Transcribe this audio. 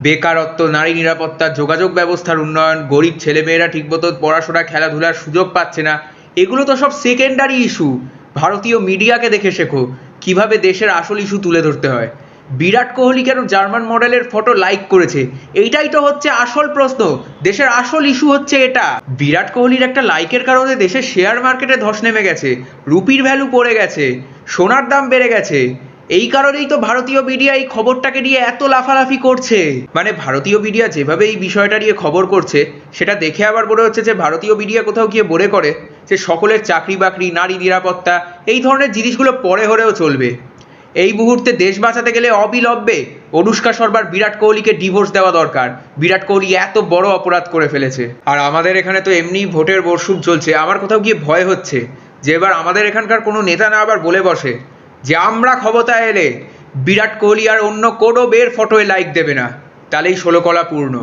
বেকারত্ব, নারী নিরাপত্তা, যোগাযোগ ব্যবস্থার উন্নয়ন, গরিব ছেলেমেয়েরা ঠিকমতো পড়াশোনা খেলাধুলার সুযোগ পাচ্ছে না, এগুলো তো সব সেকেন্ডারি ইস্যু। ভারতীয় মিডিয়াকে দেখে শেখো কিভাবে দেশের আসল ইস্যু তুলে ধরতে হয়। বিরাট কোহলি কেন জার্মান মডেলের ফটো লাইক করেছে, এইটাই তো হচ্ছে আসল প্রশ্ন। দেশের আসল ইস্যু হচ্ছে এটা। বিরাট কোহলির একটা লাইকের কারণে দেশের শেয়ার মার্কেটে ধস নেমে গেছে, রুপির ভ্যালু পড়ে গেছে, সোনার দাম বেড়ে গেছে। এই কারণেই তো ভারতীয় মিডিয়া এই খবরটাকে নিয়ে এত লাফালাফি করছে। মানে ভারতীয় মিডিয়া যেভাবে এই বিষয়টা নিয়ে খবর করছে, সেটা দেখে আবার মনে হচ্ছে যে ভারতীয় মিডিয়া কোথাও গিয়ে মনে করে যে সকলের চাকরি বাকরি, নারী নিরাপত্তা, এই ধরনের জিনিসগুলো পরে হলেও চলবে। এই মুহূর্তে দেশ বাঁচাতে গেলে অবিলম্বে অনুষ্কা শর্মার বিরাট কোহলিকে ডিভোর্স দেওয়া দরকার। বিরাট কোহলি এত বড় অপরাধ করে ফেলেছে। আর আমাদের এখানে তো এমনি ভোটের মরশুম চলছে, আমার কোথাও গিয়ে ভয় হচ্ছে যে এবার আমাদের এখানকার কোনো নেতা না আবার বলে বসে যে আমরা ক্ষমতায় এলে বিরাট কোহলি আর অন্য কোনো বের ফটোয় লাইক দেবে না, তাহলেই 16 কলা পূর্ণ।